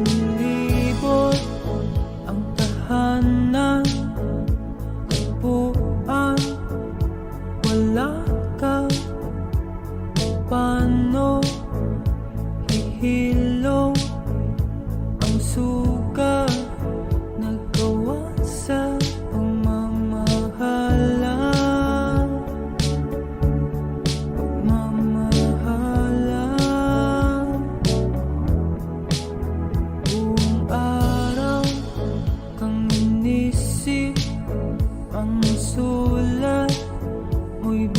Nilibot ang tahanan, tagpuan, wala ka. Paano hihilom ang suga, nagawa sa pagmamahalan. Buong araw kang inisip, ang sulat mo'y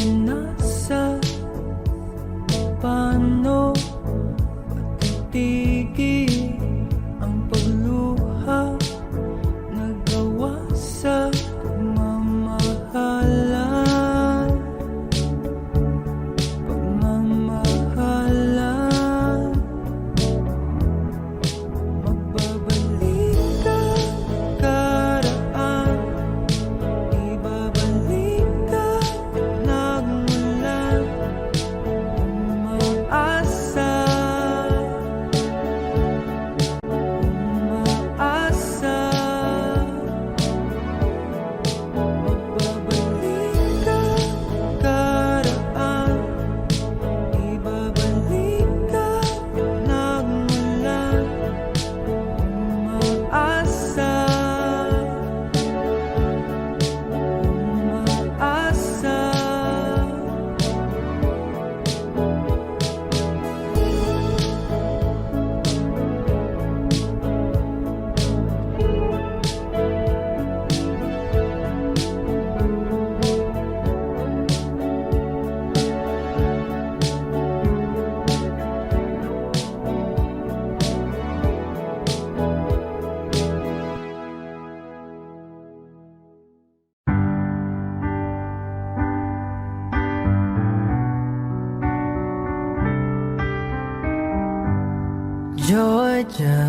Georgia,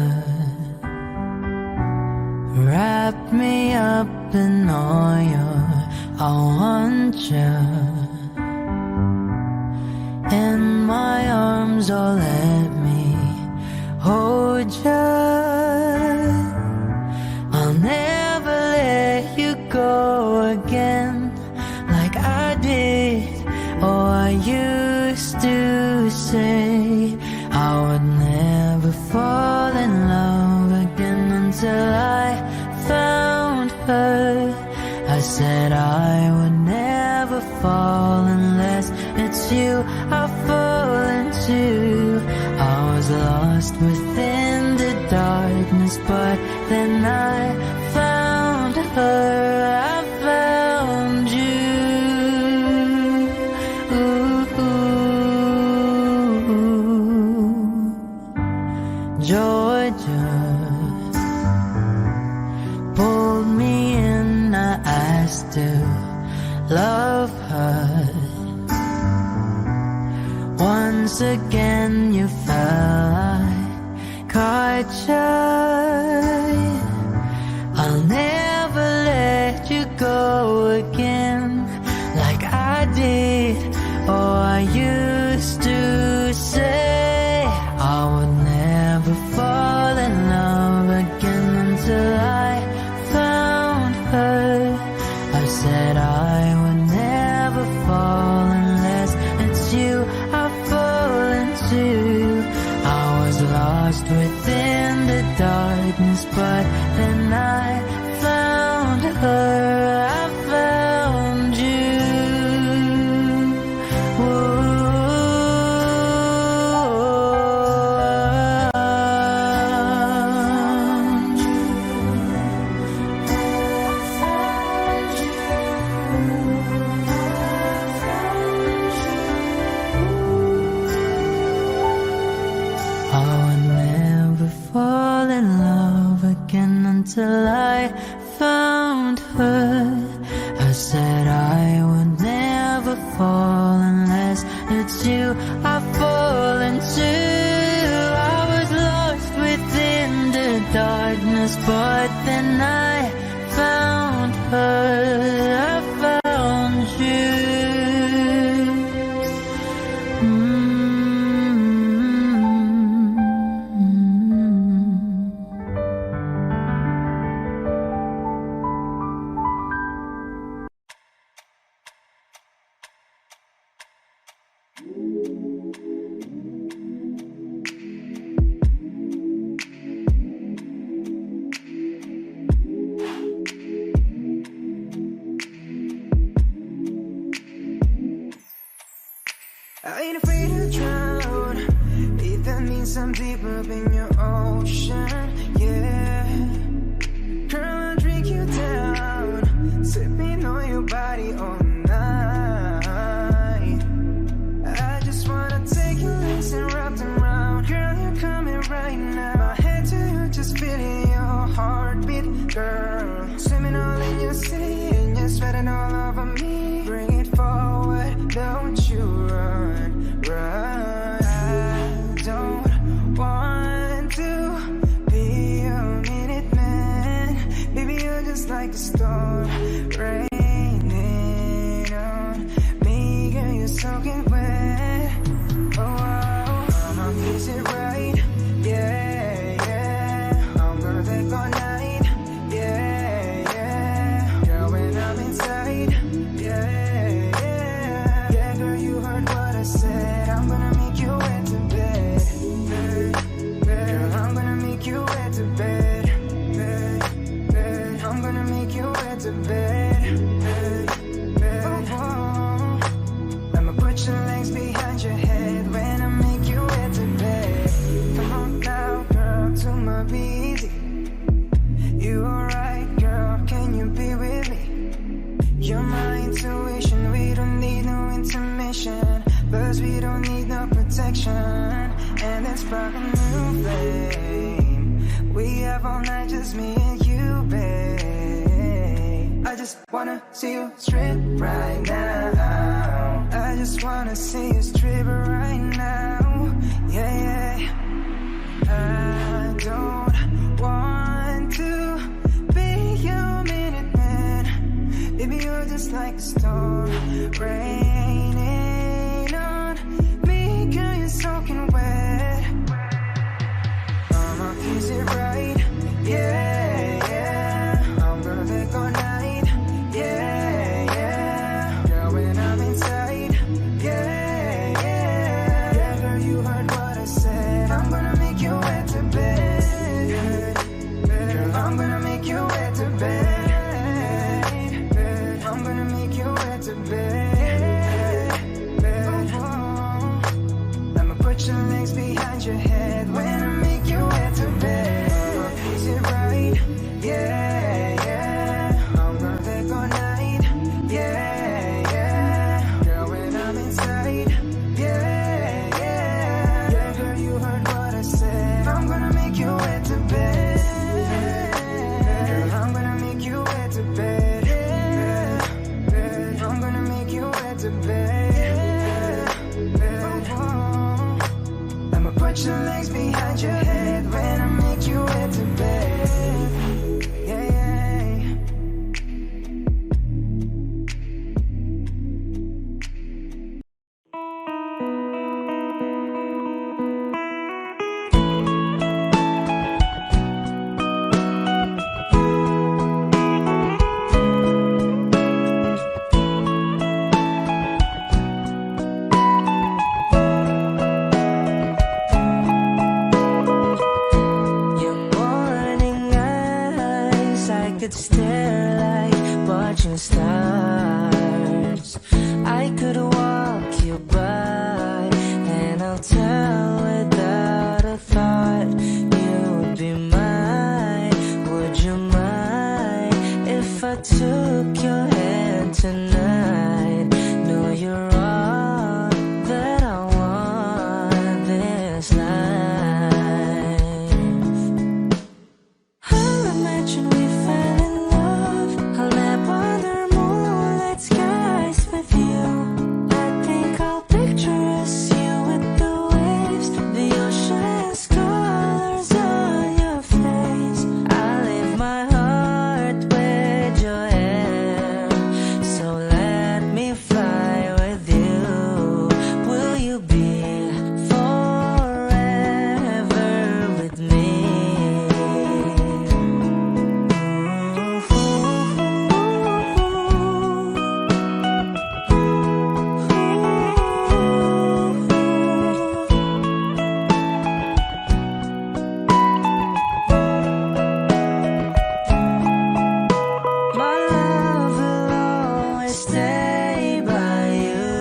wrap me up in all your, I want you in my arms, oh let me hold you. I'll never let you go again like I did. Oh, I used to say I would never fall in love again until I found her. I said I would never fall unless it's you I fall into. I was lost within the darkness, but then I found her. I found you. Georgia pulled me in, I still love her. Once again you fell, I caught you. I'll never let you go again like I did. Oh, I used to say I would never fall in love again until I found her. I said I would never fall unless it's you I fall into. I was lost within the darkness, but then I found her. I found you. I would never fall in love again until I found her. I said I would never fall unless it's you I fall into. I was lost within the darkness, but then I found her. I found you. I ain't afraid to drown. If that means I'm deep up in your ocean, yeah. Girl, I'll drink you down, sipping on your body all night. I just wanna take your legs and wrap them around. Girl, you're coming right now. My head to you, just feeling your heartbeat, girl. Swimming all in your sea, and you're sweating all over me. Bring it forward, don't you run, run. I don't want to be a minute man. Baby, you're just like a storm raining on me. Girl, you're soaking wet. Oh, I'ma kiss it right, yeah, yeah. I'm gonna take all night, yeah, yeah. Girl, when I'm inside, yeah, yeah. Yeah, girl, you heard what I said. I'm gonna make you wet to bed, girl, I'm gonna make you wet to bed, I'm gonna make you wet to bed, oh, oh. I'ma put your legs behind your head when I make you wet to bed. Come on now, girl, to my busy. You alright, girl, can you be with me? You're my intuition, we don't need no intermission. Plus we don't need no protection. And let's spark a new flame. We have all night, just me and you, babe. I just wanna see you strip right now. I just wanna see you strip right now. Yeah, yeah. could stare like watching stars. I could walk you by, and I'll tell without a thought you'd be mine. Would you mind if I took your hand tonight? No, you're all that I want this life. I'll imagine we fell in love. I'll map other moonlit skies with you. I think I'll picture us, you with the waves, the ocean's colors on your face. I'll leave my heart with your hair, so let me fly with you. Will you be forever with me? My love will always stay by you.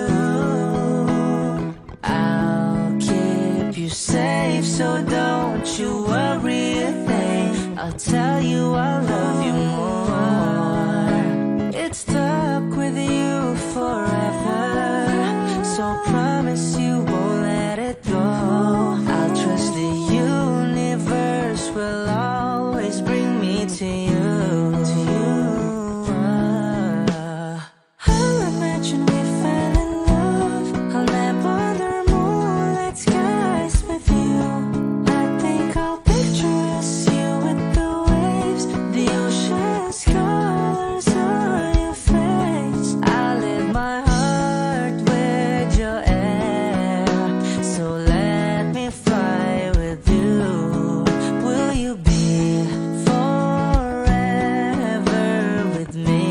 I'll keep you safe, so don't you worry a thing. I'll tell you I love you more. It's stuck with you forever, so promise you won't let it go. I'll trust the universe will always bring me to you. I'll imagine we fell in love. I'll map other moonlit skies with you. I think I'll picture us, you with the waves, the ocean's colors on your face. I'll leave my heart with your air, so let me fly with you. Will you be forever with me?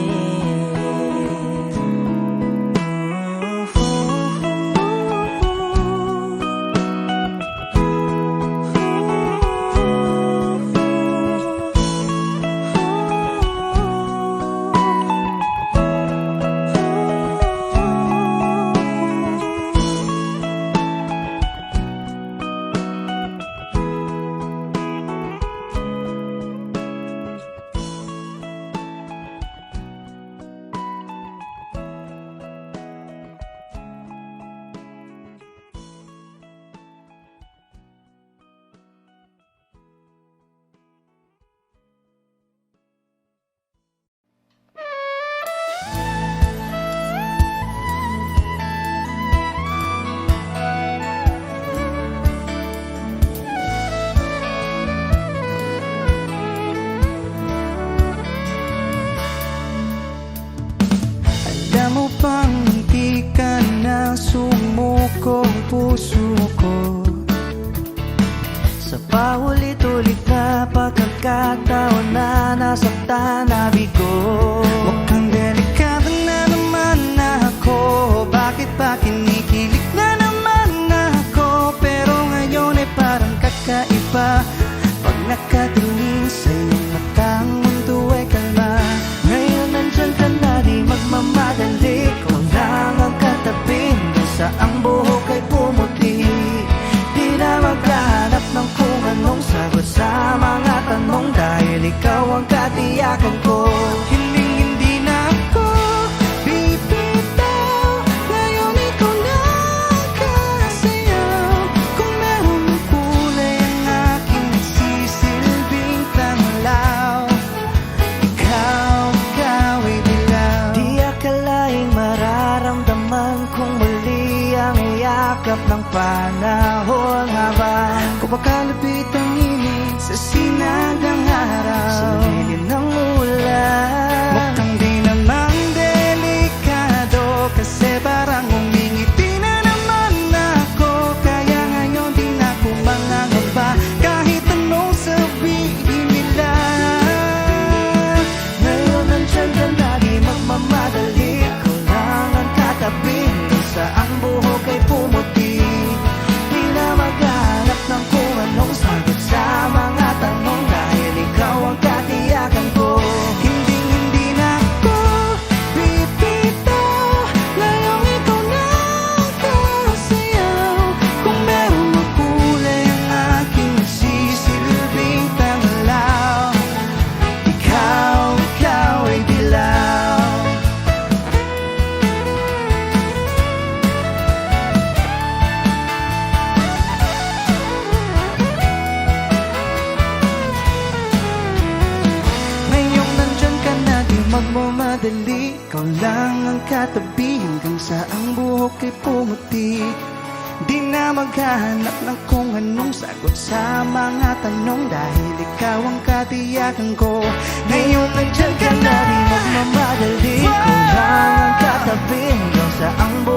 Alam mo bang hindi ka na sumukong puso ko? Sa paulit-ulit na pagkakataon na nasaktan na bigo. Mukhang delikado na naman ako. Bakit ba kinikilig na naman ako? Pero ngayon ay parang kakaiba. Pag nakatingin sa iyong matang mundo ay kalma. Ngayon nandyan ka na, di magmamadali. Kung lang ang katabi, sa ang buhok ay pumuti. Di na maghanap ng kung anong sagot sa mga tanong, dahil ikaw ang katiyakan ko. Hindi na ako bibitaw. Ngayon ikaw na ang kasayaw. Kung merong kulay ang aking nagsisilbing tanglaw, ikaw ay dilaw. Di akalaing mararamdaman kung muli ang yakap ng panahon, habang kumakalapit ang init sa sinagang araw, sa lilim ng ulan. Mukhang di namang delikado, kasi parang umingiti na naman ako. Kaya ngayon di na ako mangangamba, kahit anong sabihin nila. Ngayon nandyan ka na, di magmamadali. Kung lang ang katabi, sa ang buhok ay pumuti. Di na maghanap ng kung anong katabi hanggang sa ang buhok ay pumuti. Di na maghahanap ng kung anong sagot sa mga tanong, dahil ikaw ang katiyakan ko. Ngayon nandyan ka na, di magmamadali. Ikaw lang ang katabi hanggang sa ang buhok